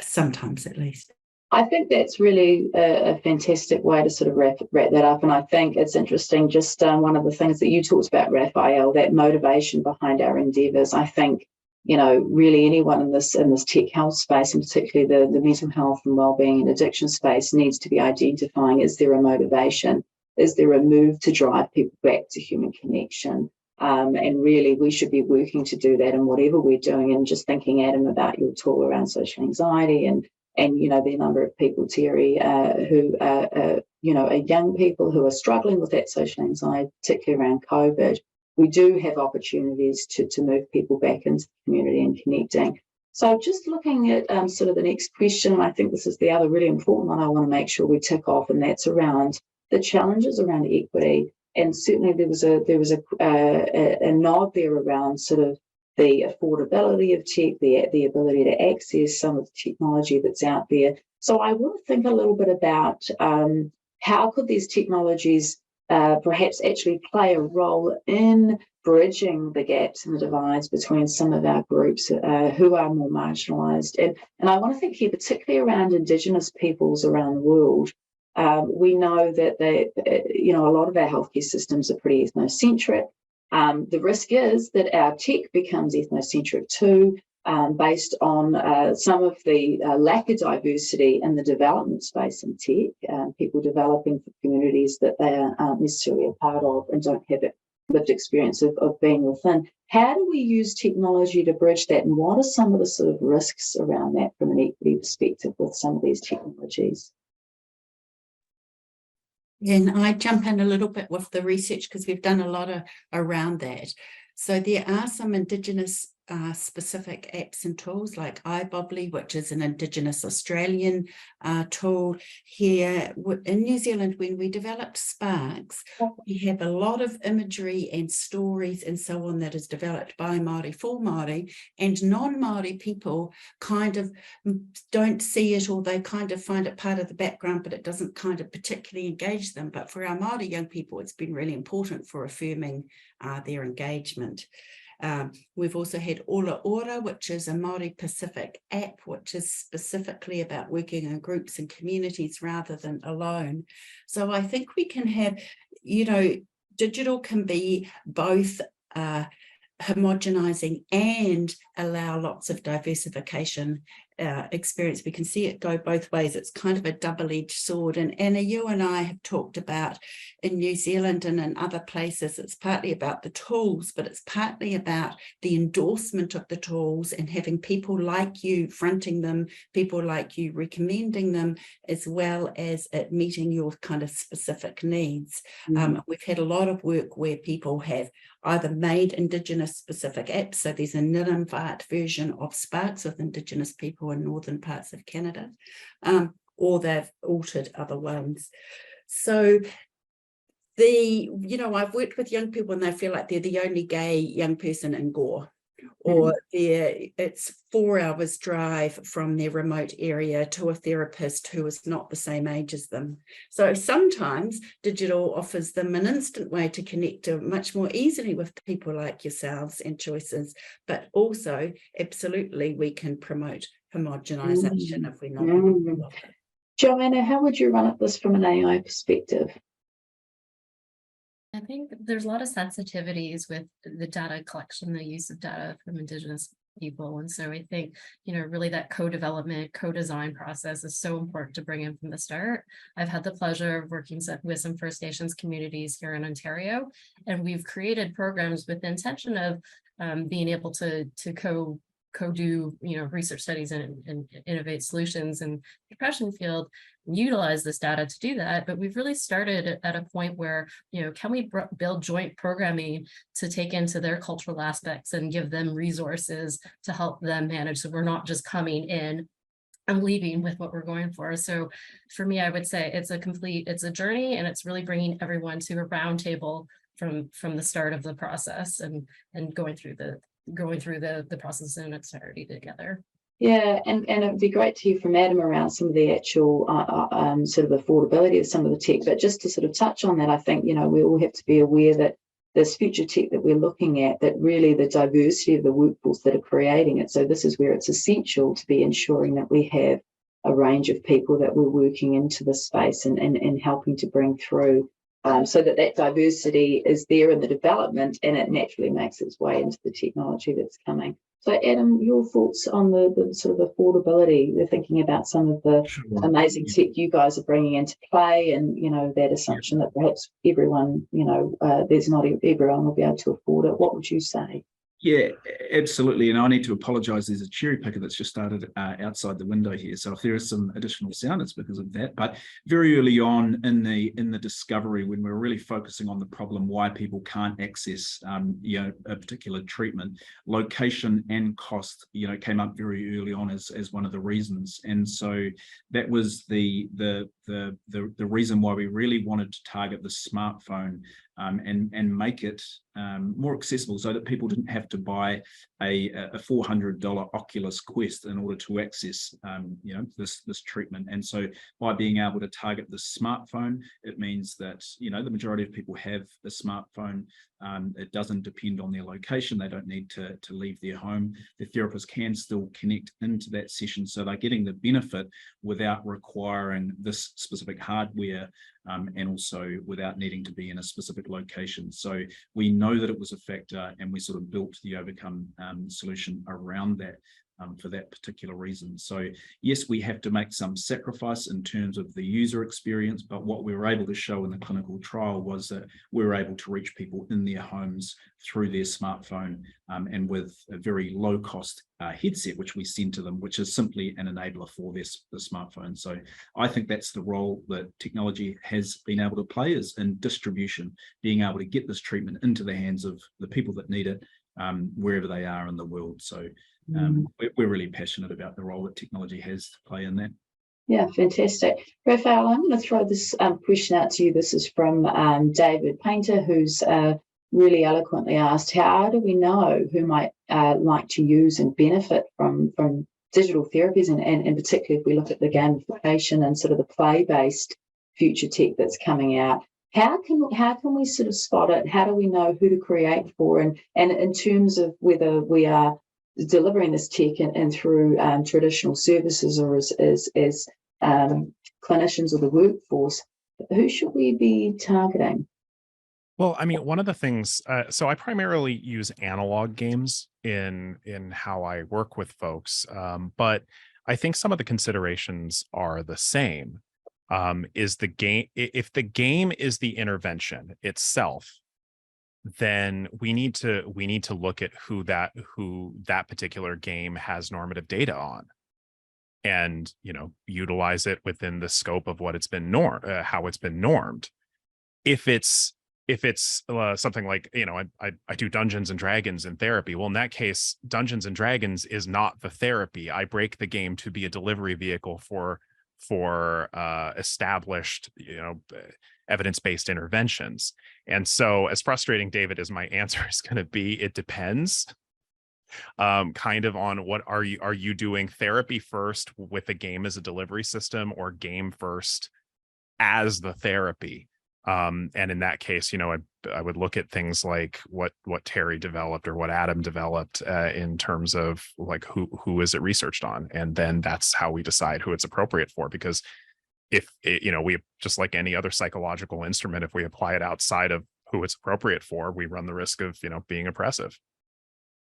sometimes at least. I think that's really a fantastic way to sort of wrap that up. And I think it's interesting, just one of the things that you talked about, Raphael, that motivation behind our endeavours. I think, really anyone in this tech health space, and particularly the mental health and wellbeing and addiction space, needs to be identifying, is there a motivation? Is there a move to drive people back to human connection? And really, we should be working to do that in whatever we're doing. And just thinking, Adam, about your talk around social anxiety and the number of people, Terry, who are young people who are struggling with that social anxiety, particularly around COVID. We do have opportunities to move people back into the community and connecting. So just looking at sort of the next question, and I think this is the other really important one I want to make sure we tick off, and that's around the challenges around equity. And certainly there was a nod there around sort of the affordability of tech, the ability to access some of the technology that's out there. So I want to think a little bit about how could these technologies perhaps actually play a role in bridging the gaps and the divides between some of our groups who are more marginalised. And I want to think here particularly around Indigenous peoples around the world. We know that a lot of our healthcare systems are pretty ethnocentric. The risk is that our tech becomes ethnocentric too, based on some of the lack of diversity in the development space in tech, people developing for communities that they aren't necessarily a part of and don't have a lived experience of being within. How do we use technology to bridge that, and what are some of the sort of risks around that from an equity perspective with some of these technologies? And I jump in a little bit with the research because we've done a lot around that. So there are some Indigenous specific apps and tools like iBobbly, which is an Indigenous Australian tool. Here in New Zealand, when we developed Sparks, we have a lot of imagery and stories and so on that is developed by Māori for Māori, and non-Māori people kind of don't see it, or they kind of find it part of the background, but it doesn't kind of particularly engage them. But for our Māori young people, it's been really important for affirming their engagement. We've also had Ola Ora, which is a Māori Pacific app, which is specifically about working in groups and communities rather than alone. So I think we can have, digital can be both homogenizing and allow lots of diversification experience. We can see it go both ways. It's kind of a double-edged sword. And Anna, you and I have talked about in New Zealand and in other places, it's partly about the tools, but it's partly about the endorsement of the tools and having people like you fronting them, people like you recommending them, as well as it meeting your kind of specific needs. We've had a lot of work where people have either made Indigenous specific apps, so there's a Nunavut version of Sparks with Indigenous people in northern parts of Canada, or they've altered other ones. So I've worked with young people and they feel like they're the only gay young person in Gore, or it's 4 hours drive from their remote area to a therapist who is not the same age as them. So sometimes digital offers them an instant way to connect much more easily with people like yourselves and choices, but also absolutely we can promote homogenization if we're not. Joanna, how would you run at this from an AI perspective? I think there's a lot of sensitivities with the data collection, the use of data from Indigenous people. And so I think, really that co-development, co-design process is so important to bring in from the start. I've had the pleasure of working with some First Nations communities here in Ontario, and we've created programs with the intention of being able to co-do research studies and innovate solutions in the depression field, utilize this data to do that. But we've really started at a point where, can we build joint programming to take into their cultural aspects and give them resources to help them manage, so we're not just coming in and leaving with what we're going for. So for me, I would say it's a journey, and it's really bringing everyone to a round table from the start of the process and going through the process in its entirety together. Yeah, and it'd be great to hear from Adam around some of the actual sort of affordability of some of the tech. But just to sort of touch on that, I think, we all have to be aware that this future tech that we're looking at, that really the diversity of the workforce that are creating it. So this is where it's essential to be ensuring that we have a range of people that we're working into the space and helping to bring through. So that diversity is there in the development, and it naturally makes its way into the technology that's coming. So Adam, your thoughts on the sort of affordability, we're thinking about some of the amazing tech you guys are bringing into play, and, you know, that assumption that perhaps everyone, you know, everyone will be able to afford it. What would you say? Yeah, absolutely. And I need to apologise. There's a cherry picker that's just started outside the window here. So if there is some additional sound, it's because of that. But very early on in the discovery, when we're really focusing on the problem, why people can't access, you know, a particular treatment, location and cost, you know, came up very early on as one of the reasons. And so that was the reason why we really wanted to target the smartphone and make it more accessible, so that people didn't have to buy a $400 Oculus Quest in order to access you know, this treatment. And so by being able to target the smartphone, it means that, you know, the majority of people have a smartphone. It doesn't depend on their location. They don't need to leave their home. The therapist can still connect into that session, so they're getting the benefit without requiring this specific hardware, and also without needing to be in a specific location. So we know that it was a factor, and we sort of built the Overcome solution around that for that particular reason. So yes, we have to make some sacrifice in terms of the user experience, but what we were able to show in the clinical trial was that we were able to reach people in their homes through their smartphone, and with a very low cost headset, which we send to them, which is simply an enabler for the smartphone. So I think that's the role that technology has been able to play, is in distribution, being able to get this treatment into the hands of the people that need it, wherever they are in the world. So we're really passionate about the role that technology has to play in that. Yeah, fantastic. Raphael, I'm going to throw this question out to you. This is from David Painter, who's really eloquently asked, how do we know who might like to use and benefit from digital therapies, and particularly if we look at the gamification and sort of the play-based future tech that's coming out? How can we sort of spot it? How do we know who to create for? And in terms of whether we are delivering this tech and through traditional services, or as clinicians or the workforce, who should we be targeting? Well, I mean, one of the things, so I primarily use analog games in how I work with folks, but I think some of the considerations are the same. Is the game, if the game is the intervention itself, then we need to look at who that particular game has normative data on, and, you know, utilize it within the scope of what it's been how it's been normed. If it's something like, you know, I do Dungeons and Dragons in therapy. Well, in that case, Dungeons and Dragons is not the therapy. I break the game to be a delivery vehicle for established, you know, evidence-based interventions. And so, as frustrating, David, as my answer is going to be, it depends kind of on what are you doing therapy first with the game as a delivery system, or game first as the therapy. And in that case, you know, I would look at things like what Terry developed or what Adam developed in terms of like who is it researched on, and then that's how we decide who it's appropriate for. Because if it, you know, we, just like any other psychological instrument, if we apply it outside of who it's appropriate for, we run the risk of, you know, being oppressive.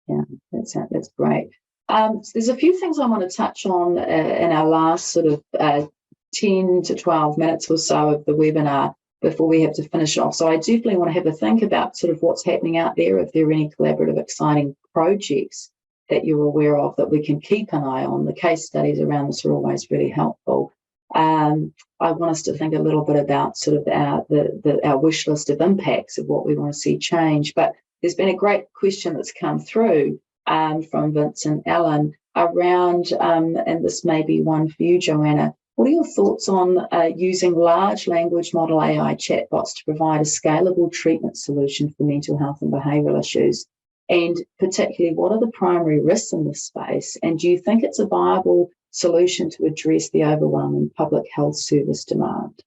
Yeah, that's great. There's a few things I want to touch on in our last sort of 10 to 12 minutes or so of the webinar before we have to finish off. So I definitely want to have a think about sort of what's happening out there, if there are any collaborative, exciting projects that you're aware of that we can keep an eye on. The case studies around this are always really helpful. I want us to think a little bit about sort of our wish list of impacts of what we want to see change. But there's been a great question that's come through from Vincent Allen around, and this may be one for you, Joanna. What are your thoughts on using large language model AI chatbots to provide a scalable treatment solution for mental health and behavioural issues? And particularly, what are the primary risks in this space? And do you think it's a viable solution to address the overwhelming public health service demand?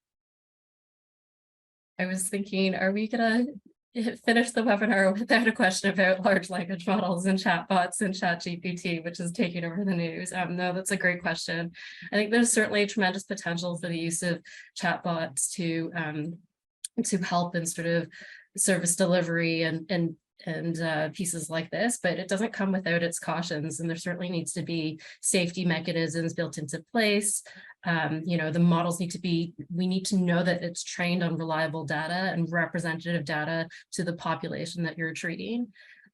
I was thinking, are we going to finish the webinar without a question about large language models and chatbots and ChatGPT, which is taking over the news? No, that's a great question. I think there's certainly tremendous potential for the use of chatbots to help in sort of service delivery and pieces like this, but it doesn't come without its cautions, and there certainly needs to be safety mechanisms built into place. The models need to be, we need to know that it's trained on reliable data and representative data to the population that you're treating.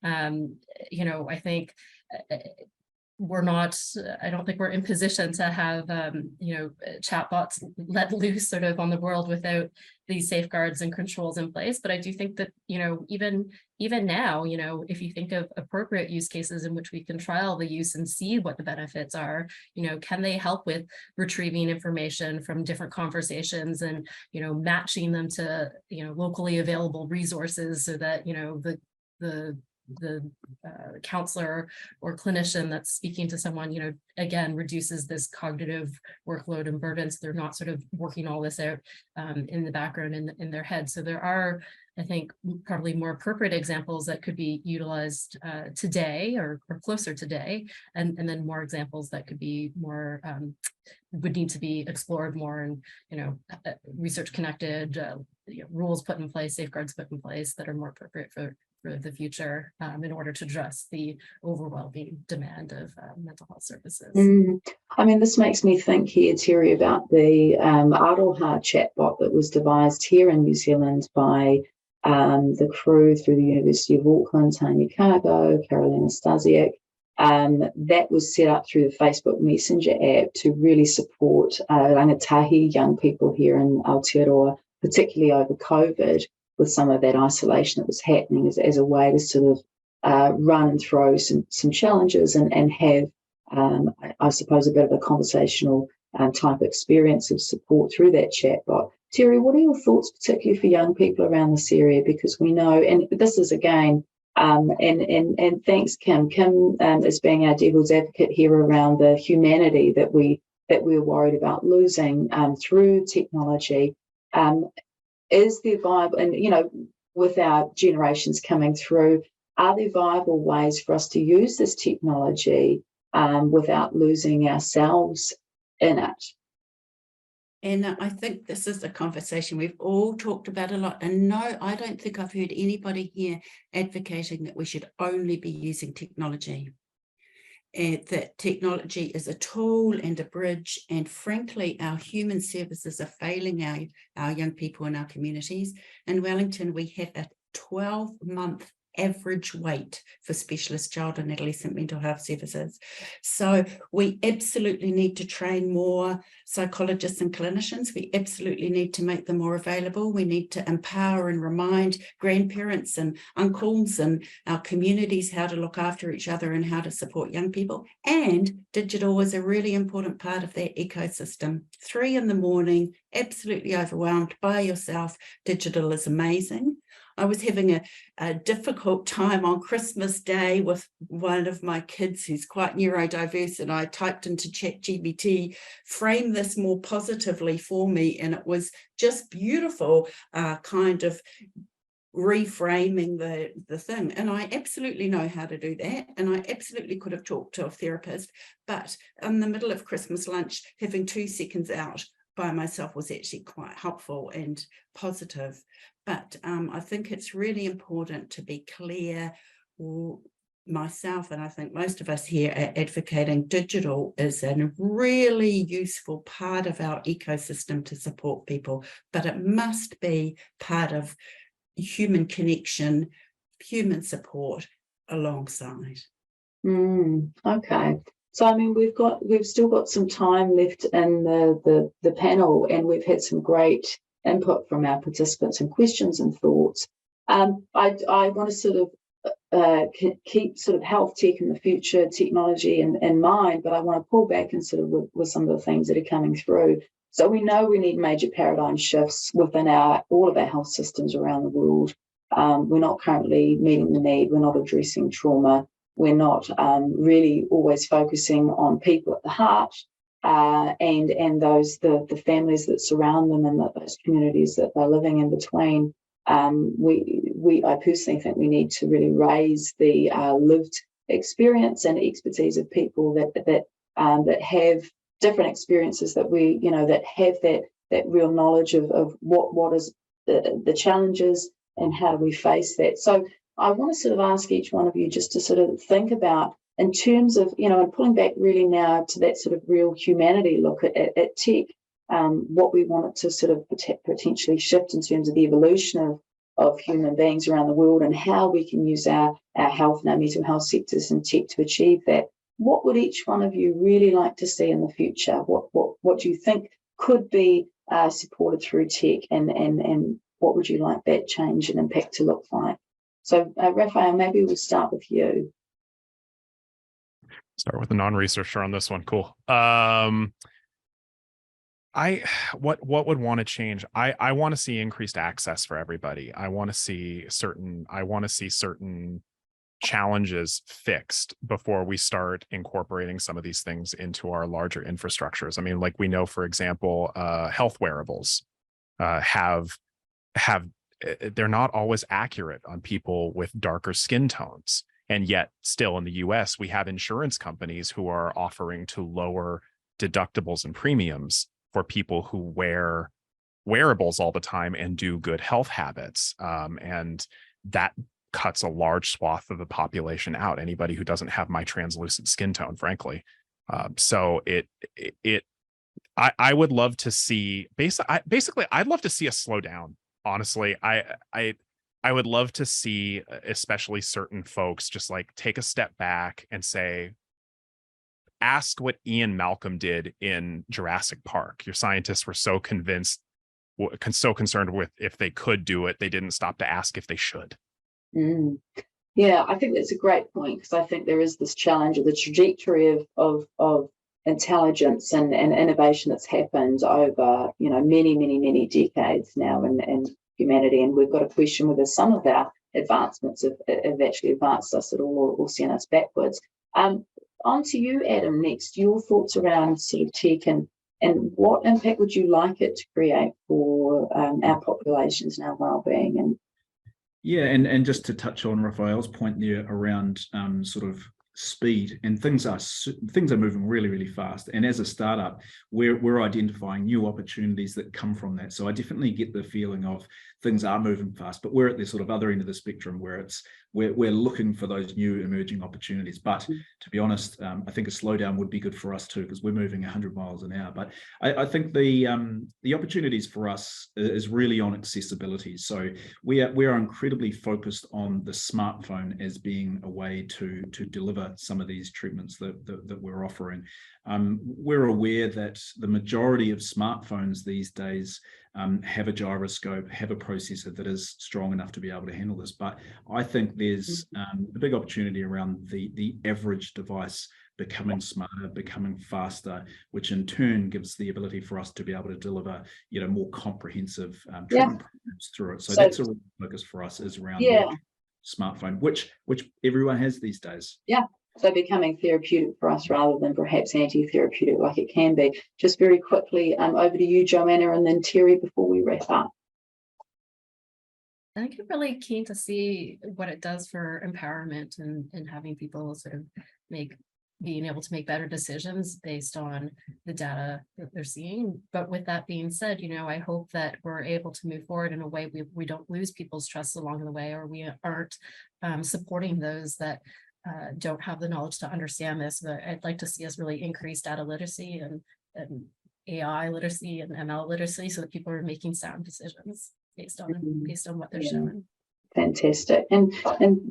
I think I don't think we're in position to have, chatbots let loose sort of on the world without these safeguards and controls in place. But I do think that, even now, if you think of appropriate use cases in which we can trial the use and see what the benefits are, can they help with retrieving information from different conversations and, matching them to, locally available resources so that, the counselor or clinician that's speaking to someone, again, reduces this cognitive workload and burden. So they're not sort of working all this out in the background in their head. So there are, I think, probably more appropriate examples that could be utilized today or closer today, and then more examples that could be more would need to be explored more, and research connected, rules put in place, safeguards put in place that are more appropriate for the future in order to address the overwhelming demand of mental health services. This makes me think here, Terry, about the Aroha chatbot that was devised here in New Zealand by the crew through the University of Auckland, Tanya Cargo, Carolina Stasiak. That was set up through the Facebook Messenger app to really support rangatahi young people here in Aotearoa, particularly over COVID, with some of that isolation that was happening as a way to sort of run and throw some challenges and have, I suppose, a bit of a conversational type experience of support through that chatbot. Terry, what are your thoughts, particularly for young people around this area? Because we know, and this is again, and thanks, Kim. Kim is being our devil's advocate here around the humanity that we're worried about losing through technology. Is there viable, and with our generations coming through, are there viable ways for us to use this technology without losing ourselves in it? And I think this is a conversation we've all talked about a lot. And no, I don't think I've heard anybody here advocating that we should only be using technology. That technology is a tool and a bridge, and frankly, our human services are failing our young people in our communities. In Wellington, we have a 12-month average wait for specialist child and adolescent mental health services. So we absolutely need to train more psychologists and clinicians. We absolutely need to make them more available. We need to empower and remind grandparents and uncles and our communities how to look after each other and how to support young people. And digital is a really important part of that ecosystem. 3 a.m, absolutely overwhelmed by yourself. Digital is amazing. I was having a difficult time on Christmas Day with one of my kids who's quite neurodiverse, and I typed into ChatGPT, frame this more positively for me, and it was just beautiful, kind of reframing the thing. And I absolutely know how to do that, and I absolutely could have talked to a therapist, but in the middle of Christmas lunch, having 2 seconds out by myself was actually quite helpful and positive. But I think it's really important to be clear, myself, and I think most of us here are advocating digital is a really useful part of our ecosystem to support people, but it must be part of human connection, human support alongside. Okay. So, we've still got some time left in the panel, and we've had some great input from our participants and questions and thoughts. I want to sort of keep sort of health tech in the future, technology in mind, but I want to pull back and sort of with some of the things that are coming through. So we know we need major paradigm shifts within all of our health systems around the world. We're not currently meeting the need. We're not addressing trauma. We're not really always focusing on people at the heart and those the families that surround them and those communities that they're living in between. I personally think we need to really raise the lived experience and expertise of people that have different experiences, that have that real knowledge of what is the challenges and how do we face that. So I want to sort of ask each one of you just to sort of think about, in terms of, and pulling back really now to that sort of real humanity look at tech, what we want it to sort of potentially shift in terms of the evolution of human beings around the world, and how we can use our health and our mental health sectors and tech to achieve that. What would each one of you really like to see in the future? What do you think could be supported through tech, and what would you like that change and impact to look like? So, Raphael, maybe we'll start with you. Start with a non-researcher on this one. Cool. What would want to change? I want to see increased access for everybody. I want to see certain challenges fixed before we start incorporating some of these things into our larger infrastructures. I mean, like we know, for example, health wearables they're not always accurate on people with darker skin tones. And yet still in the US, we have insurance companies who are offering to lower deductibles and premiums for people who wear wearables all the time and do good health habits. And that cuts a large swath of the population out, anybody who doesn't have my translucent skin tone, frankly. So I would love to see, basically, I'd love to see us slow down. Honestly, I would love to see, especially certain folks, just like take a step back and say, ask what Ian Malcolm did in Jurassic Park. Your scientists were so so concerned with if they could do it, they didn't stop to ask if they should. Yeah, I think that's a great point, because I think there is this challenge of the trajectory of intelligence and innovation that's happened over many decades now in humanity, and we've got a question whether some of our advancements have actually advanced us at all or sent us backwards. On to you, Adam, next. Your thoughts around sort of tech, and what impact would you like it to create for our populations and our well-being? And just to touch on Raphael's point there around sort of speed, and things are moving really fast, and as a startup we're identifying new opportunities that come from that. So I definitely get the feeling of things are moving fast, but we're at the sort of other end of the spectrum where we're looking for those new emerging opportunities. But to be honest, I think a slowdown would be good for us too, because we're moving 100 miles an hour. But I think the opportunities for us is really on accessibility. So we are incredibly focused on the smartphone as being a way to deliver some of these treatments that we're offering. We're aware that the majority of smartphones these days have a gyroscope, have a processor that is strong enough to be able to handle this. But I think there's a big opportunity around the average device becoming smarter, becoming faster, which in turn gives the ability for us to be able to deliver, more comprehensive treatment programs through it. So that's a real focus for us, is around the smartphone, which everyone has these days. Yeah. So becoming therapeutic for us rather than perhaps anti-therapeutic like it can be. Just very quickly, over to you, Joanna, and then Terry before we wrap up. I'm really keen to see what it does for empowerment and having people sort of being able to make better decisions based on the data that they're seeing. But with that being said, I hope that we're able to move forward in a way we don't lose people's trust along the way, or we aren't supporting those that don't have the knowledge to understand this. But I'd like to see us really increase data literacy and AI literacy and ML literacy, so that people are making sound decisions based on what they're showing. Fantastic. And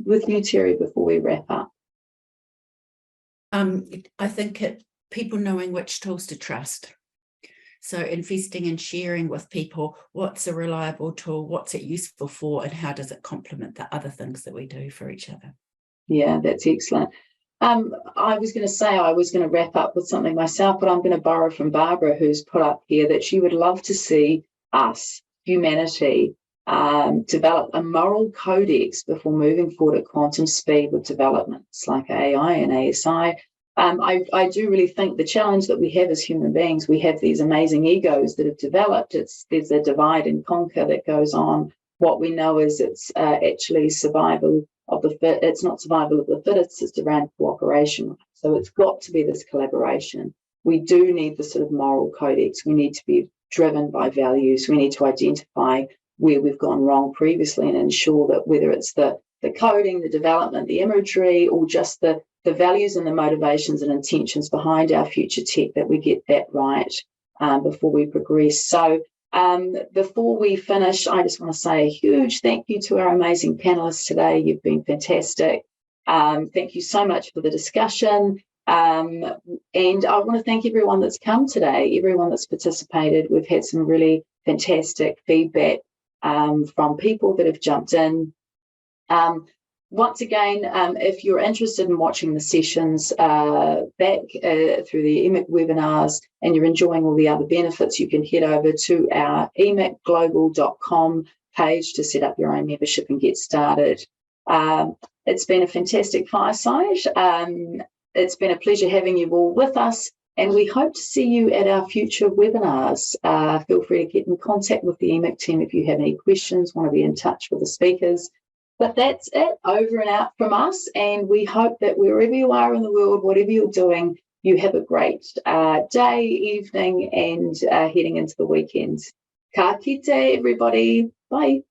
with you, Terry, before we wrap up. I think people knowing which tools to trust. So investing and sharing with people what's a reliable tool, what's it useful for, and how does it complement the other things that we do for each other. Yeah, that's excellent. I was going to say I was going to wrap up with something myself, but I'm going to borrow from Barbara, who's put up here that she would love to see us, humanity, develop a moral codex before moving forward at quantum speed with developments like AI and ASI. I do really think the challenge that we have as human beings, we have these amazing egos that have developed. There's a divide and conquer that goes on. What we know is it's actually survival of the fit. It's not survival of the fittest, it's around cooperation. So it's got to be this collaboration. We do need the sort of moral codex. We need to be driven by values. We need to identify where we've gone wrong previously and ensure that whether it's the the coding, the development, the imagery, or just the values and the motivations and intentions behind our future tech, that we get that right before we progress. So before we finish, I just want to say a huge thank you to our amazing panelists today. You've been fantastic. Thank you so much for the discussion. And I want to thank everyone that's come today, everyone that's participated. We've had some really fantastic feedback from people that have jumped in. Once again, if you're interested in watching the sessions back through the EMIC webinars and you're enjoying all the other benefits, you can head over to our emicglobal.com page to set up your own membership and get started. It's been a fantastic fireside. It's been a pleasure having you all with us, and we hope to see you at our future webinars. Feel free to get in contact with the EMIC team if you have any questions, want to be in touch with the speakers. But that's it, over and out from us, and we hope that wherever you are in the world, whatever you're doing, you have a great day, evening, and heading into the weekend. Ka kite, everybody. Bye.